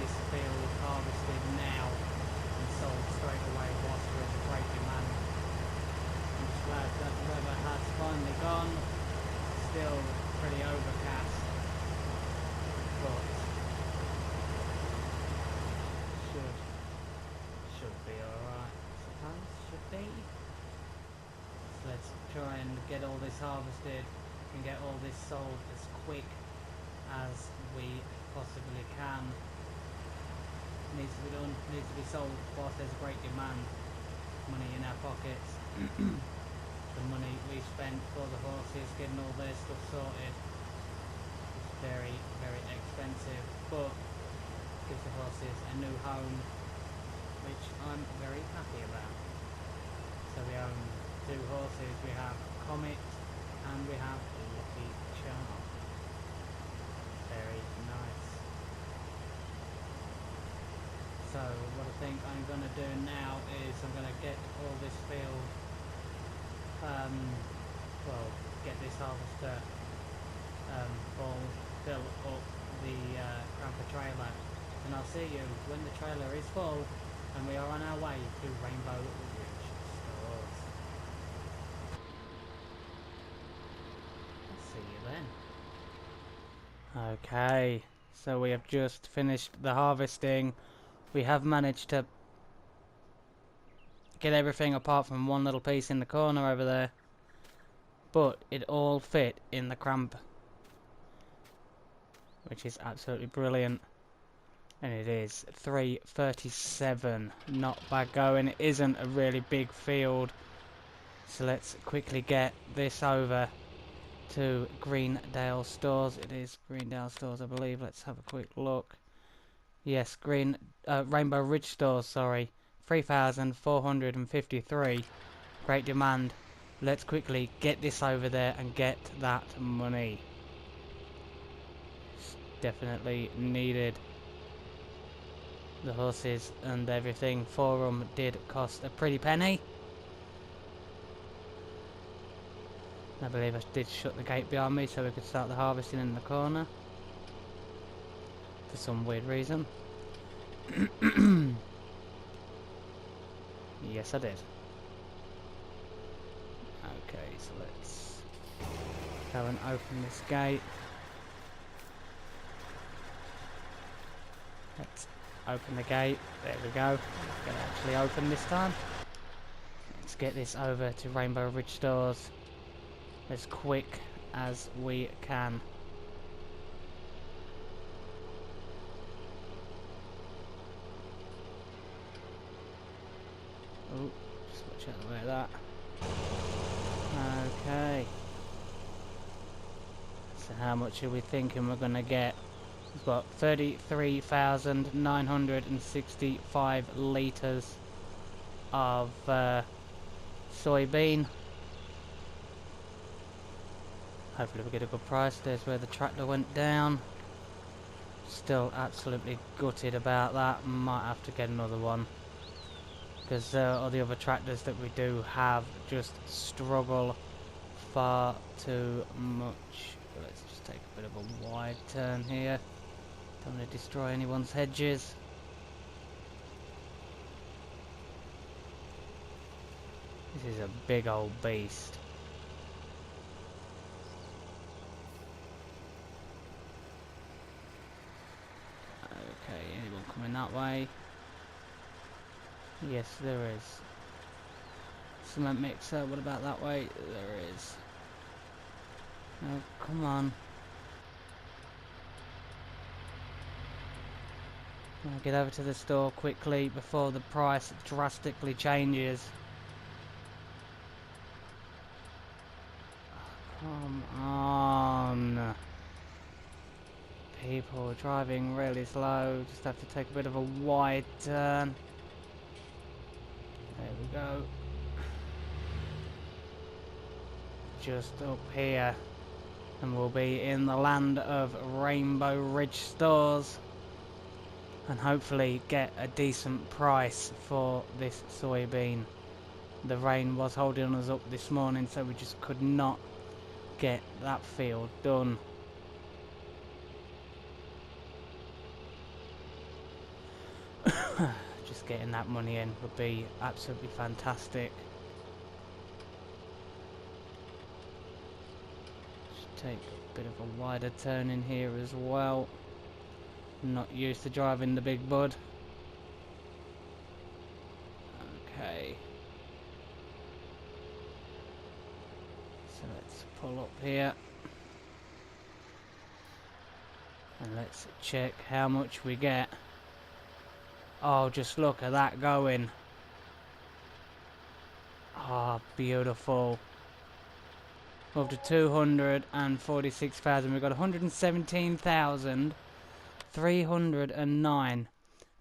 this field harvested now and sold straight away whilst there is great demand. I'm just glad that the weather has finally gone. Still pretty overcast, but should be alright, I suppose. Should be. So let's try and get all this harvested and get all this sold as quick as we possibly can. Needs to be done, needs to be sold whilst there's a great demand. Money in our pockets. The money we spent for the horses, getting all their stuff sorted, is very, very expensive, but gives the horses a new home, which I'm very happy about. So we own 2 horses. We have Comet and we have Lucky Charm. Very nice. So what I think I'm going to do now is I'm going to get all this field, well, get this harvester fill up the camper trailer, and I'll see you when the trailer is full and we are on our way to Rainbow Ridge Stores. I'll see you then. Okay, so we have just finished the harvesting. We have managed to get everything apart from one little piece in the corner over there, but it all fit in the cramp, which is absolutely brilliant. And it is 3:37, not bad going. It isn't a really big field, so let's quickly get this over to Greendale Stores. It is Greendale Stores, I believe. Let's have a quick look. Yes, Rainbow Ridge Stores, sorry. 3,453. Great demand. Let's quickly get this over there and get that money. It's definitely needed. The horses and everything for them did cost a pretty penny. I believe I did shut the gate behind me so we could start the harvesting in the corner. For some weird reason. Yes, I did. Okay, so let's go and open this gate. Let's open the gate. There we go. It's going to actually open this time. Let's get this over to Rainbow Ridge Stores as quick as we can. Oh, just watch out the way of that. Okay. So how much are we thinking we're going to get? We've got 33,965 litres of soybean. Hopefully we get a good price. There's where the tractor went down. Still absolutely gutted about that. Might have to get another one, because all the other tractors that we do have just struggle far too much. Let's just take a bit of a wide turn here. Don't want to destroy anyone's hedges. This is a big old beast. Okay, anyone coming that way? Yes, there is. Cement mixer, what about that way? There is. Oh, come on. I'll get over to the store quickly before the price drastically changes. Come on. People driving really slow. Just have to take a bit of a wide turn. There we go. Just up here. And we'll be in the land of Rainbow Ridge Stores. And hopefully get a decent price for this soybean. The rain was holding us up this morning, so we just could not get that field done. Just getting that money in would be absolutely fantastic. Should take a bit of a wider turn in here as well. I'm not used to driving the big bud. Okay. So let's pull up here. And let's check how much we get. Oh, just look at that going. Oh, beautiful. Up to 246,000. We've got 117,309.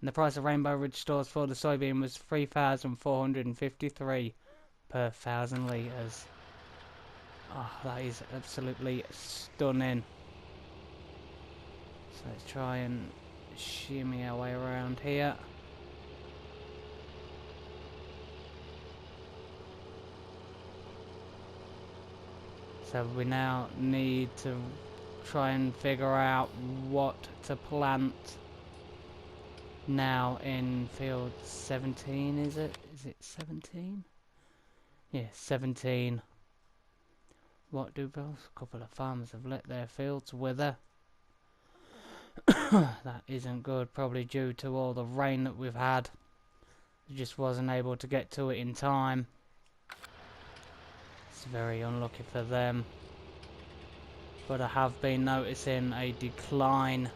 And the price of Rainbow Ridge stores for the soybean was 3,453 per 1,000 litres. Oh, that is absolutely stunning. So let's try and shimmy our way around here. So we now need to try and figure out what to plant now in field 17, is it? Is it 17? Yeah, 17. What do both? A couple of farmers have let their fields wither. That isn't good, probably due to all the rain that we've had. Just wasn't able to get to it in time. It's very unlucky for them. But I have been noticing a decline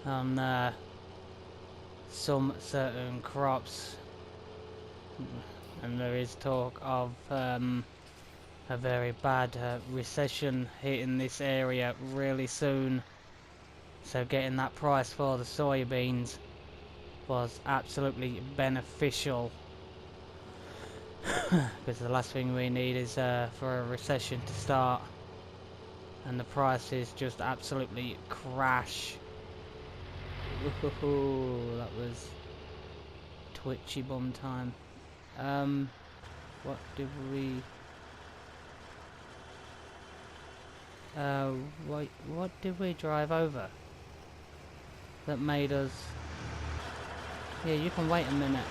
on some certain crops. And there is talk of a very bad recession hitting this area really soon. So getting that price for the soybeans was absolutely beneficial. Because the last thing we need is for a recession to start and the prices just absolutely crash. Ooh, that was twitchy bum time. What did we... what did we drive over that made us... Yeah, you can wait a minute.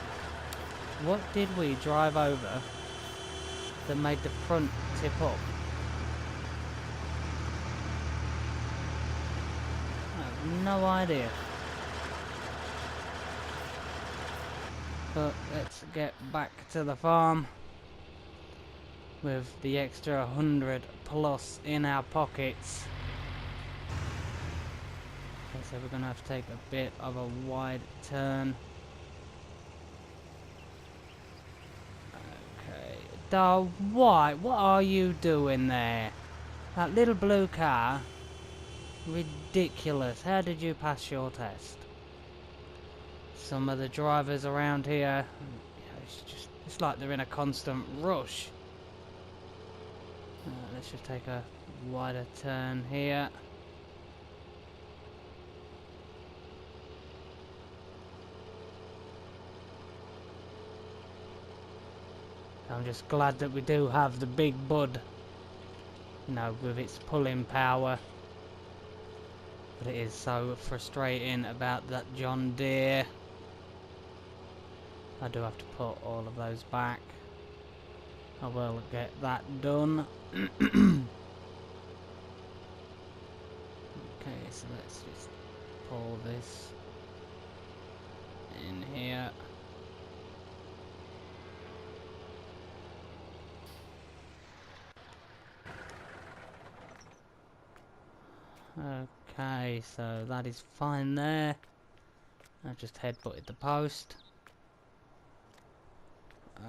What did we drive over that made the front tip up? I have no idea. But let's get back to the farm with the extra 100 plus in our pockets. Okay, so we're going to have to take a bit of a wide turn. Okay. Dog, why? What are you doing there? That little blue car? Ridiculous. How did you pass your test? Some of the drivers around here, it's like they're in a constant rush. Let's just take a wider turn here. I'm just glad that we do have the big bud, you know, with its pulling power. But it is so frustrating about that John Deere. I do have to put all of those back. I will get that done. Okay, so let's just pull this in here. Okay, so that is fine there. I just headbutted the post.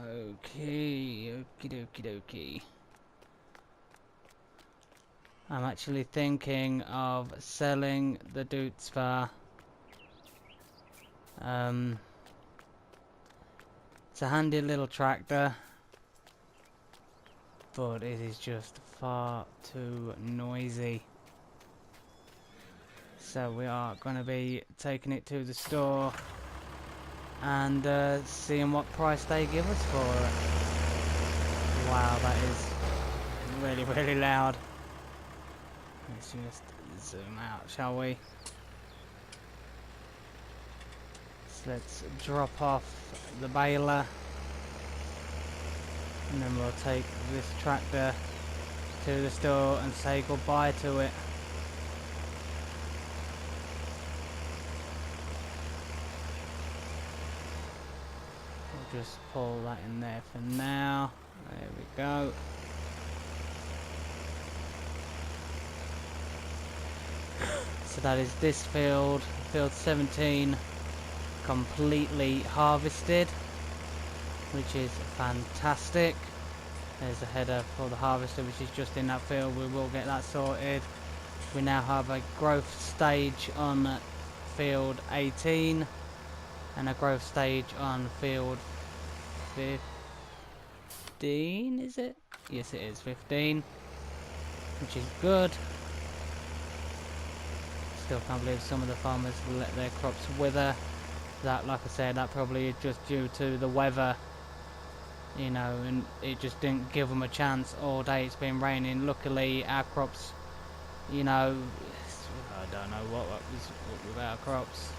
Okay, okie dokie dokie. I'm actually thinking of selling the Dootsvar. It's a handy little tractor, but it is just far too noisy. So we are going to be taking it to the store and seeing what price they give us for it. Wow, that is really, really loud. Let's just zoom out, shall we? So let's drop off the baler, and then we'll take this tractor to the store and say goodbye to it. We'll just pull that in there for now. There we go. So that is this field, field 17, completely harvested, which is fantastic. There's a header for the harvester, which is just in that field. We will get that sorted. We now have a growth stage on field 18 and a growth stage on field 15, is it? Yes, it is 15, which is good. Still can't believe some of the farmers let their crops wither. That, like I said, that probably is just due to the weather, you know, and it just didn't give them a chance. All day it's been raining. Luckily our crops, you know, I don't know what was with our crops,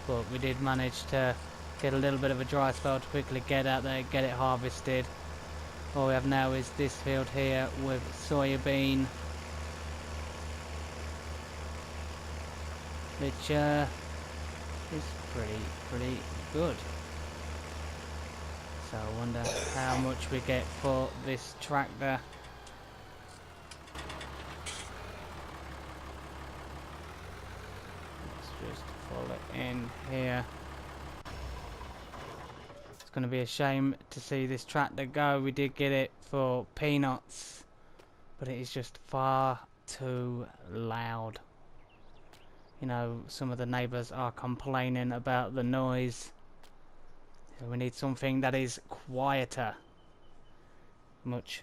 but we did manage to get a little bit of a dry spell to quickly get out there, get it harvested. All we have now is this field here with soybean, which is pretty good. So I wonder how much we get for this tractor. Let's just pull it in here. It's going to be a shame to see this tractor go. We did get it for peanuts, but it is just far too loud. You know, some of the neighbours are complaining about the noise. So we need something that is quieter. Much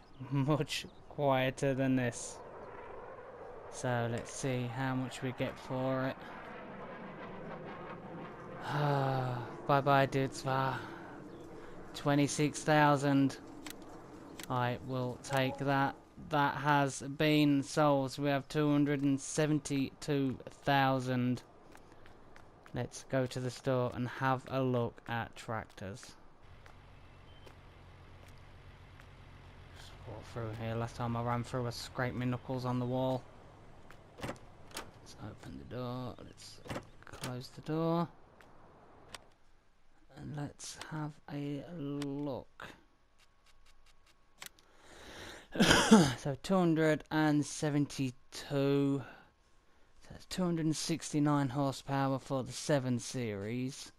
quieter than this. So let's see how much we get for it. Bye bye dudes. 26,000. I will take that. That has been sold. So we have 272,000. Let's go to the store and have a look at tractors. Just walk through here. Last time I ran through, I scraped my knuckles on the wall. Let's open the door. Let's close the door. And let's have a look. So 272. So that's 269 horsepower for the 7 series.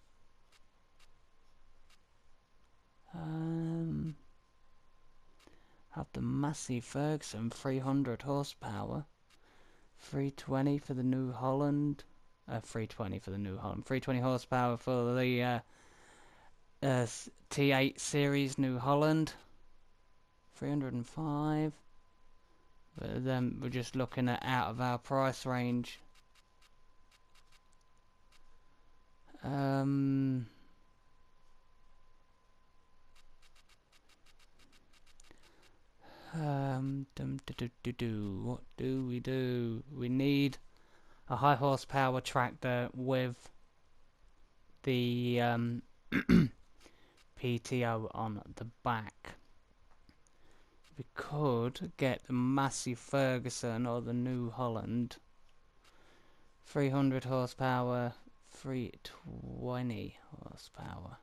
Have the Massey Ferguson 300 horsepower. 320 for the New Holland. 320 for the New Holland. 320 horsepower for the T8 series New Holland. 305. But then we're just looking at out of our price range. What do we do? We need a high horsepower tractor with the PTO on the back. We could get the Massey Ferguson or the New Holland. 300 horsepower, 320 horsepower.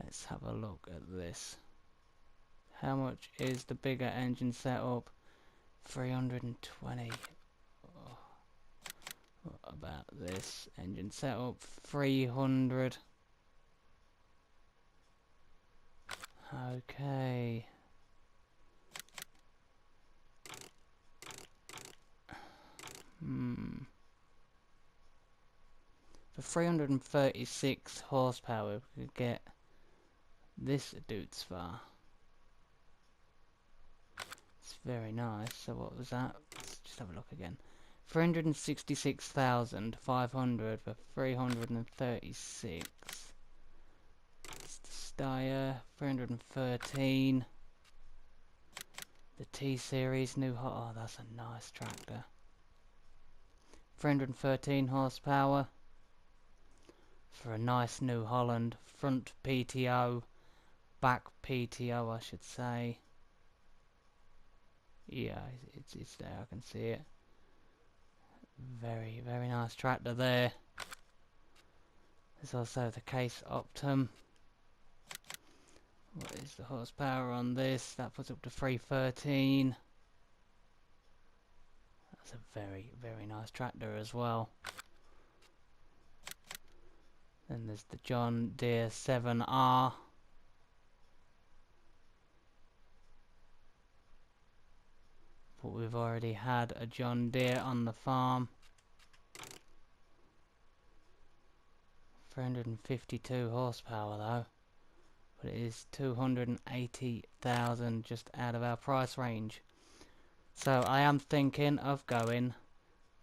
Let's have a look at this. How much is the bigger engine setup? 320. Oh. What about this engine setup? 300. Okay. For 336 horsepower, we could get this dude's far. It's very nice. So what was that? Let's just have a look again. 366,500 for 336. It's the Steyr 313. The T series New Hot. Oh, that's a nice tractor. 313 horsepower for a nice New Holland. Front PTO, back PTO I should say. Yeah, it's there, I can see it. Very, very nice tractor there. There's also the Case Optum. What is the horsepower on this? That puts up to 313. That's a very, very nice tractor as well. Then there's the John Deere 7R. But we've already had a John Deere on the farm. 352 horsepower though. But it is 280,000 just out of our price range. So I am thinking of going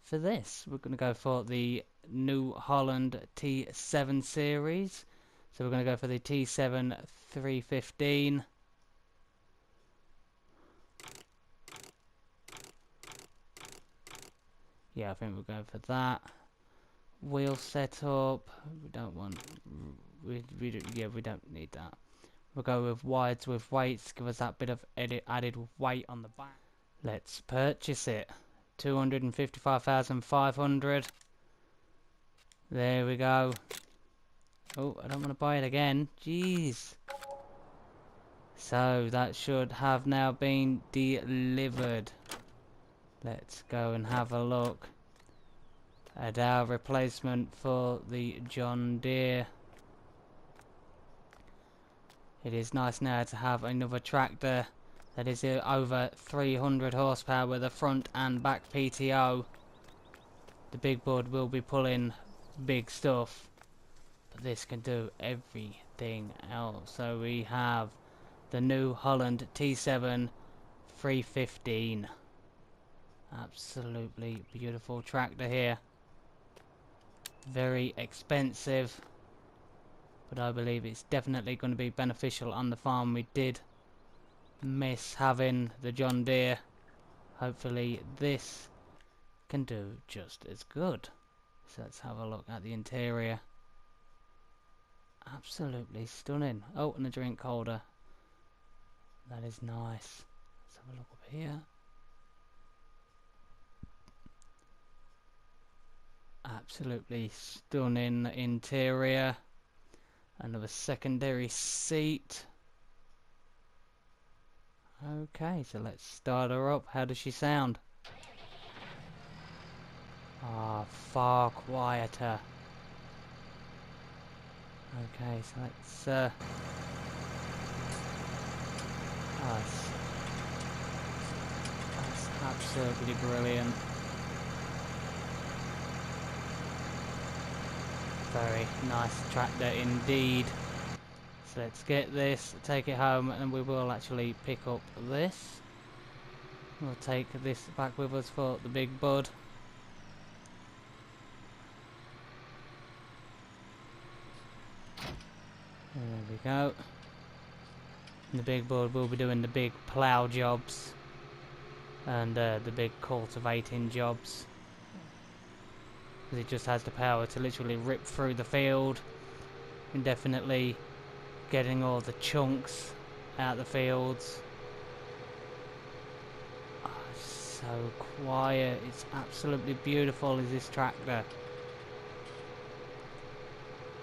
for this. We're going to go for the New Holland T7 series. So we're going to go for the T7 315. Yeah, I think we'll go for that. Wheel setup. We don't want. Yeah, we don't need that. We'll go with wides with weights. Give us that bit of added weight on the back. Let's purchase it. 255,500. There we go. Oh, I don't want to buy it again. Jeez. So that should have now been delivered. Let's go and have a look at our replacement for the John Deere. It is nice now to have another tractor that is over 300 horsepower with a front and back PTO. The big board will be pulling big stuff, but this can do everything else. So we have the New Holland T7 315. Absolutely beautiful tractor here. Very expensive, but I believe it's definitely going to be beneficial on the farm. We did miss having the John Deere. Hopefully this can do just as good. So let's have a look at the interior. Absolutely stunning. Oh, and a drink holder. That is nice. Let's have a look up here. Absolutely stunning interior. Another secondary seat. Okay, so let's start her up. How does she sound? Ah, far quieter. Okay, so let's that's absolutely brilliant. Very nice tractor indeed. So let's get this, take it home, and we will actually pick up this. We'll take this back with us for the big bud. There we go. And the big bud will be doing the big plough jobs and the big cultivating jobs. Because it just has the power to literally rip through the field and definitely getting all the chunks out the fields. Oh, it's so quiet. It's absolutely beautiful, is this tractor.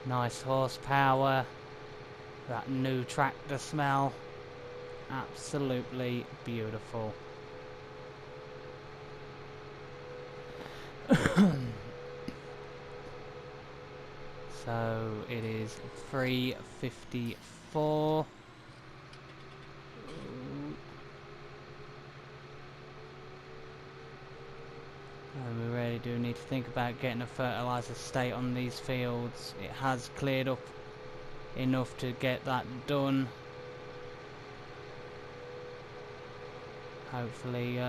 Nice horsepower. That new tractor smell. Absolutely beautiful. So it is 354. And we really do need to think about getting a fertiliser state on these fields. It has cleared up enough to get that done. Hopefully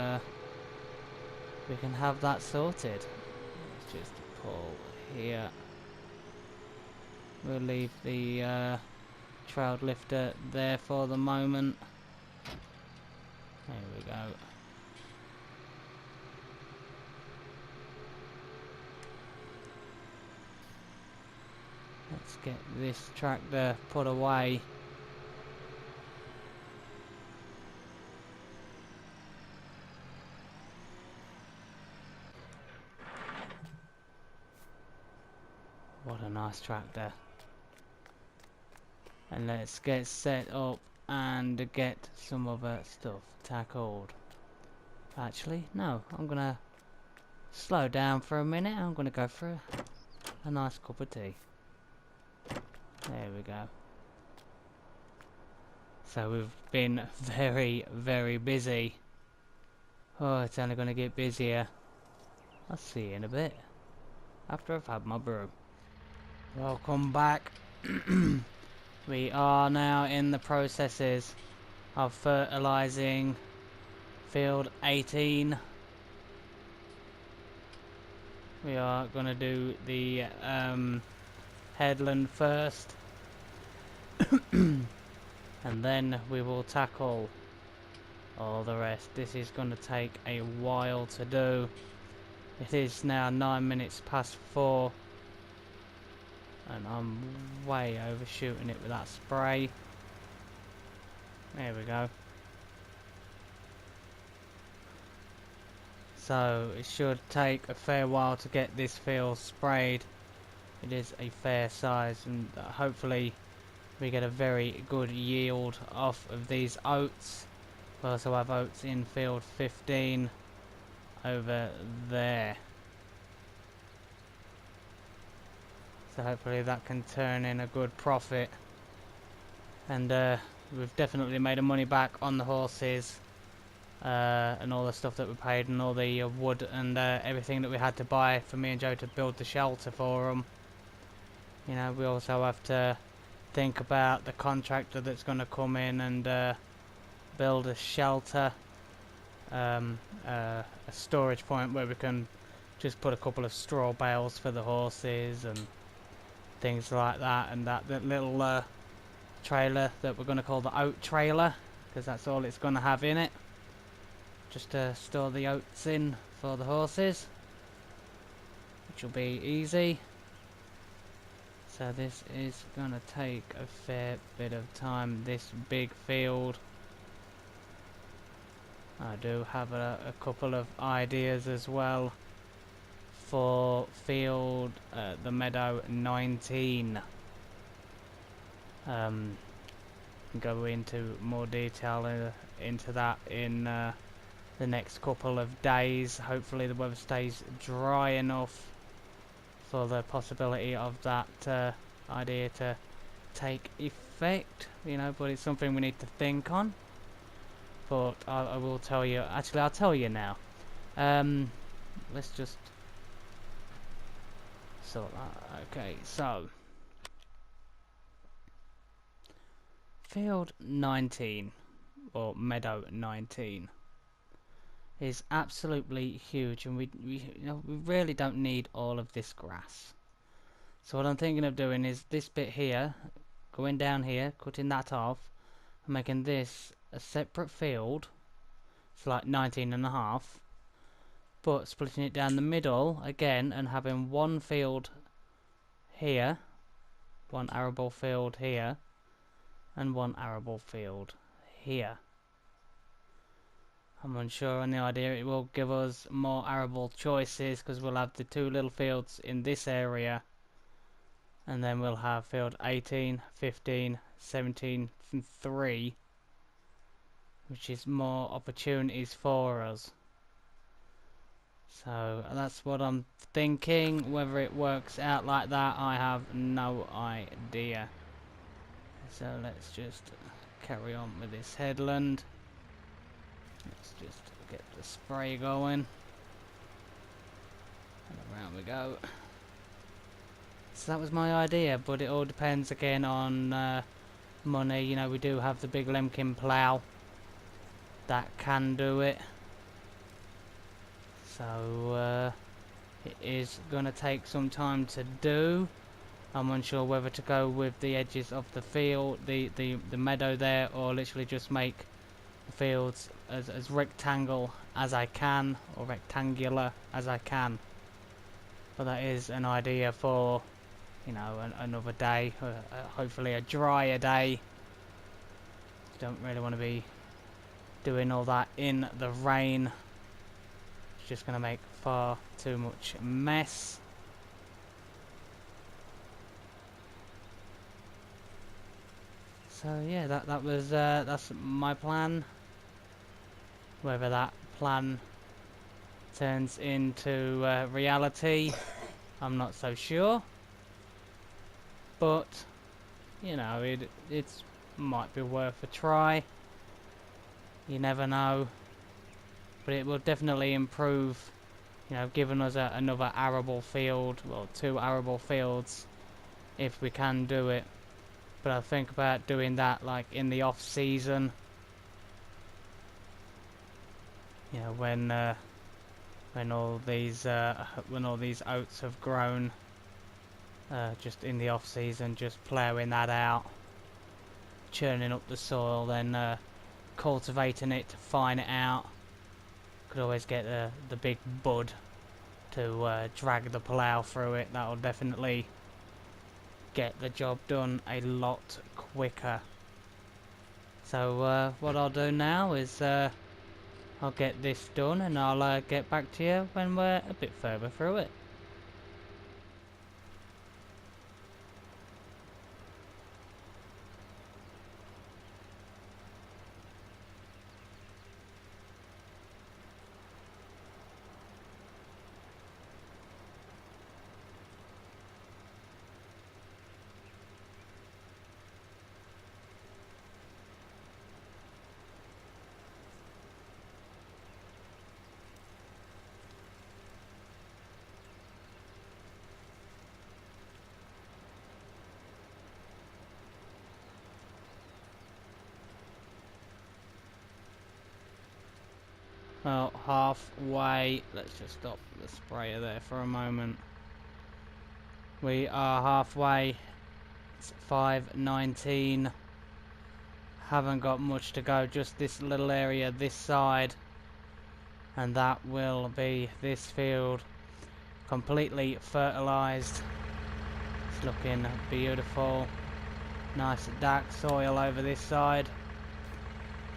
we can have that sorted. Let's just pull here. We'll leave the trowel lifter there for the moment. There we go. let's get this tractor put away. What a nice tractor. And let's get set up and get some other stuff tackled. Actually, no, I'm gonna slow down for a minute. I'm gonna go for a nice cup of tea. There we go. So we've been very, very busy. Oh, it's only gonna get busier. I'll see you in a bit, after I've had my brew. Welcome back. We are now in the processes of fertilizing field 18. We are going to do the headland first, and then we will tackle all the rest. This is going to take a while to do. It is now 9 minutes past 4, and I'm way overshooting it with that spray. There we go. So it should take a fair while to get this field sprayed. It is a fair size, and hopefully we get a very good yield off of these oats. We also have oats in field 15 over there. So hopefully that can turn in a good profit. And we've definitely made a money back on the horses. And all the stuff that we paid, and all the wood and everything that we had to buy for me and Joe to build the shelter for them. You know, we also have to think about the contractor that's going to come in and build a shelter, a storage point where we can just put a couple of straw bales for the horses and things like that, and that little trailer that we're going to call the oat trailer, because that's all it's going to have in it. Just to store the oats in for the horses, which will be easy. So this is gonna take a fair bit of time, this big field. I do have a couple of ideas as well for field the meadow 19. Go into more detail into that in the next couple of days. Hopefully the weather stays dry enough for the possibility of that idea to take effect, you know, but it's something we need to think on. But I will tell you, actually I'll tell you now. Let's just sort that. Okay, so field 19, or meadow 19, is absolutely huge, and we really don't need all of this grass. So what I'm thinking of doing is this bit here, going down here, cutting that off, and making this a separate field. It's like 19.5, but splitting it down the middle again and having one field here, one arable field here, and one arable field here. I'm unsure on the idea. It will give us more arable choices because we'll have the two little fields in this area, and then we'll have field 18, 15, 17 and 3, which is more opportunities for us. So that's what I'm thinking. Whether it works out like that, I have no idea. So let's just carry on with this headland. Let's just get the spray going, and around we go. So that was my idea, but it all depends again on money. You know, we do have the big Lemkin plough that can do it, so it is going to take some time to do. I'm unsure whether to go with the edges of the field, the meadow there, or literally just make the fields as rectangle as I can, or rectangular as I can. But that is an idea for you know, another day, hopefully a drier day. Don't really want to be doing all that in the rain. It's just going to make far too much mess. So yeah, that was that's my plan. Whether that plan turns into reality, I'm not so sure. But you know, it's might be worth a try. You never know. But it will definitely improve, you know, giving us another arable field, well, 2 arable fields, if we can do it. But I think about doing that like in the off season, you know, when all these oats have grown, just in the off season, just ploughing that out, churning up the soil, then cultivating it to fine it out. Could always get the big bud to drag the plough through it. That'll definitely get the job done a lot quicker. So what I'll do now is I'll get this done, and I'll get back to you when we're a bit further through it. Well, halfway. Let's just stop the sprayer there for a moment. We are halfway. It's 5:19. Haven't got much to go, just this little area this side, and that will be this field completely fertilized. It's looking beautiful. Nice dark soil over this side,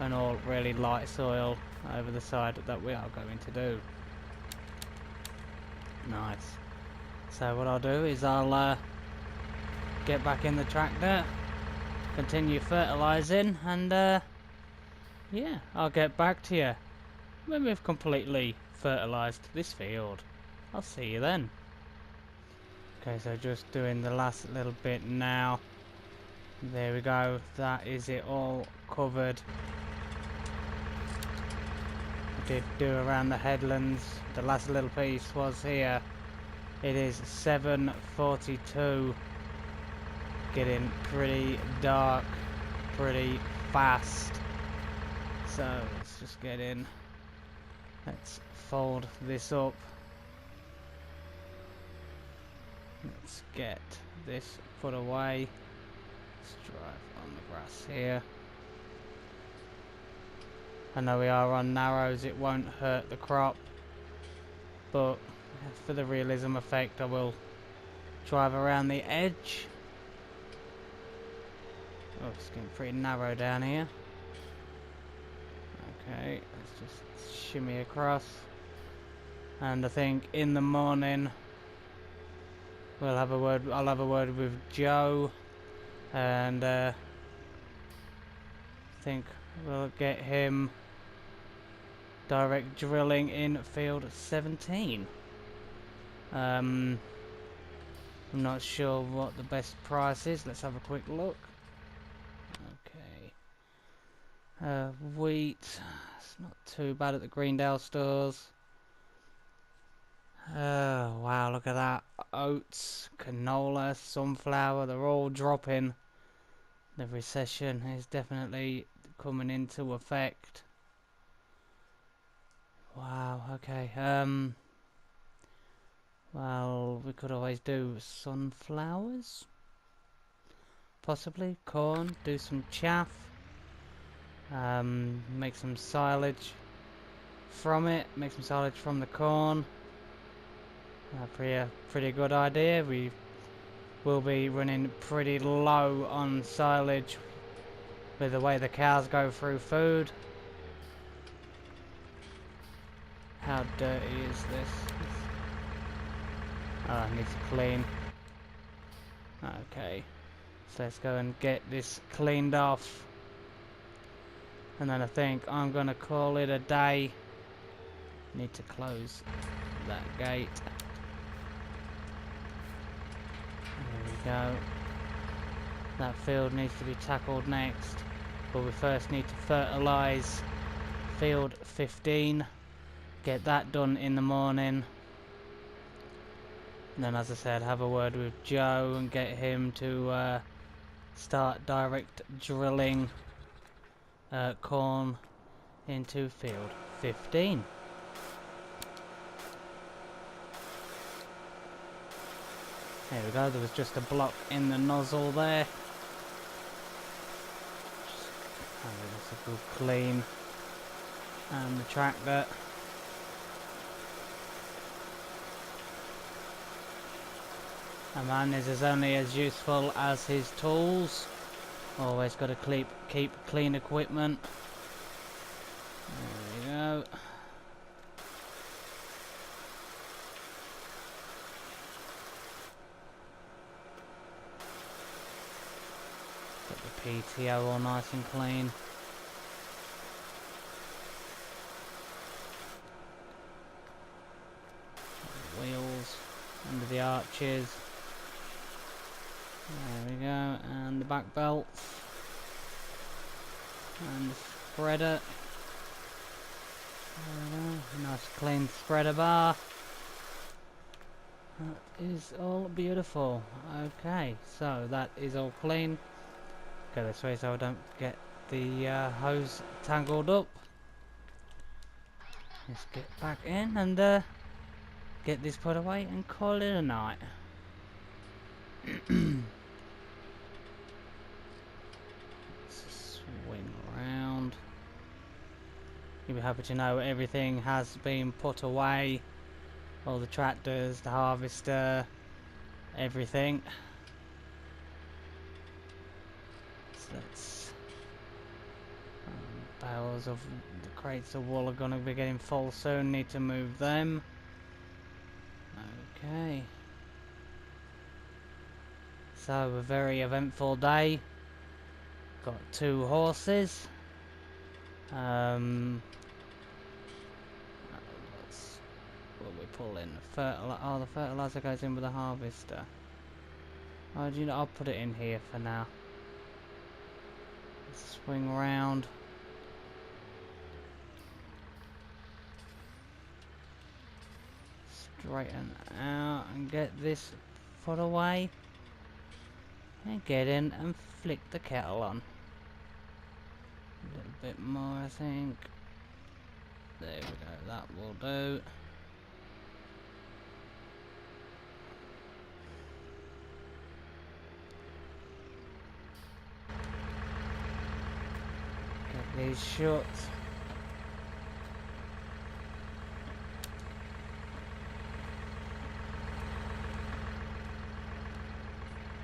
and all really light soil over the side that we are going to do. Nice. So what I'll do is I'll get back in the tractor, continue fertilizing, and yeah, I'll get back to you when we've completely fertilized this field. I'll see you then. Okay, so just doing the last little bit now. There we go, that is it all covered. I did do around the headlands. The last little piece was here. It is 7:42. Getting pretty dark pretty fast. So let's just get in. Let's fold this up. Let's get this put away. Let's drive on the grass here. I know we are on narrows, it won't hurt the crop, but for the realism effect I will drive around the edge. Oh, it's getting pretty narrow down here. Okay, let's just shimmy across. And I think in the morning I'll have a word with Joe, and I think we'll get him direct drilling in field 17. I'm not sure what the best price is. Let's have a quick look. Okay. Wheat, it's not too bad at the Greendale stores. Oh wow, look at that. Oats, canola, sunflower, they're all dropping. The recession is definitely coming into effect. Wow, okay. Well, we could always do sunflowers. Possibly corn, do some chaff. Make some silage from it, make some silage from the corn. Pretty good idea. We will be running pretty low on silage with the way the cows go through food. How dirty is this? Oh, it needs to clean. Okay, so let's go and get this cleaned off. And then I think I'm gonna call it a day. Need to close that gate. There we go. That field needs to be tackled next. But we first need to fertilise field 15. Get that done in the morning. And then, as I said, have a word with Joe and get him to start direct drilling corn into field 15. There we go, there was just a block in the nozzle there. Just have a good clean. And the tractor. A man is only as useful as his tools. Always got to keep clean equipment. There we go. Got the PTO all nice and clean. The wheels under the arches. There we go, and the back belts. And the spreader. There we go. Nice clean spreader bar. That is all beautiful. Okay, so that is all clean. Go this way so I don't get the hose tangled up. Let's get back in and get this put away and call it a night. Swing around. You'll be happy to know everything has been put away. All the tractors, the harvester, everything. So that's bales of the crates of wool are going to be getting full soon. Need to move them. Okay. So a very eventful day. Got 2 horses. That's what we pull in. Oh, the fertilizer goes in with the harvester. Oh, do you know? I'll put it in here for now. Let's swing round. Straighten out and get this put away. And get in and flick the kettle on. A little bit more, I think. There we go, that will do. Get these shut.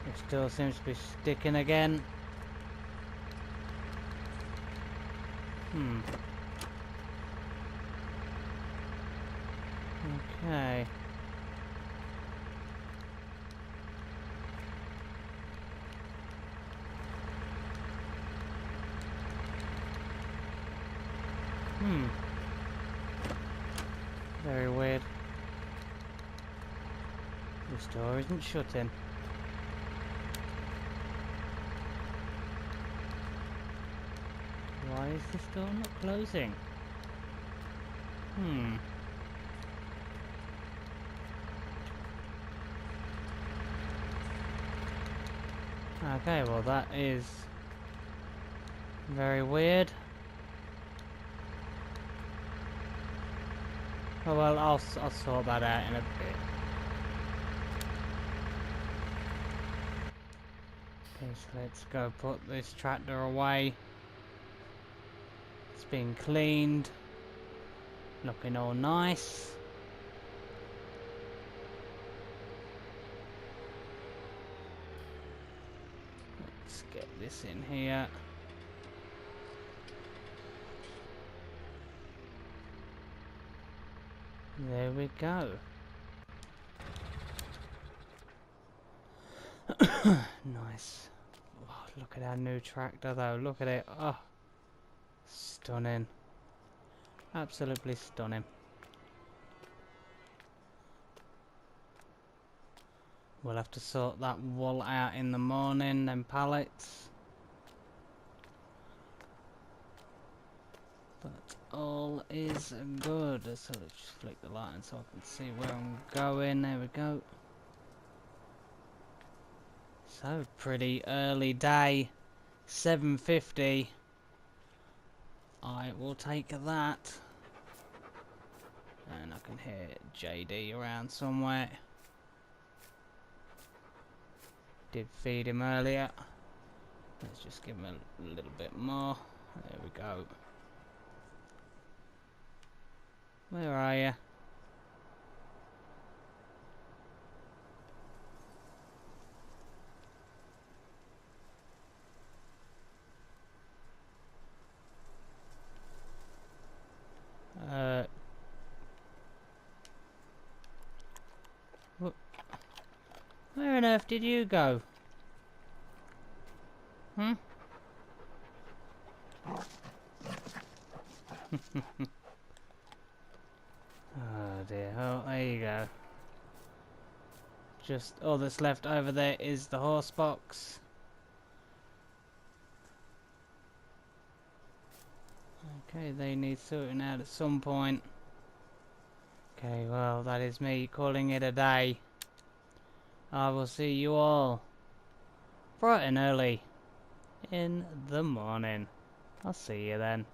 It still seems to be sticking again. Okay. Very weird. This door isn't shutting. Why is this door not closing? Okay, well that is very weird. Oh well, I'll sort that out in a bit. Okay, so let's go put this tractor away. It's been cleaned, looking all nice. Let's get this in here. There we go. Nice. Oh, look at our new tractor though, look at it. Oh, stunning. Absolutely stunning. We'll have to sort that wool out in the morning, them pallets. But all is good. So let's just flick the light on so I can see where I'm going. There we go. So pretty early day. 7:50. I will take that. And I can hear JD around somewhere. Did feed him earlier. Let's just give him a little bit more. There we go. Where are you? Where on earth did you go? Hmm? Oh dear, oh there you go. Just all that's left over there is the horse box. Okay, they need sorting out at some point. Okay, well that is me calling it a day. I will see you all bright and early in the morning. I'll see you then.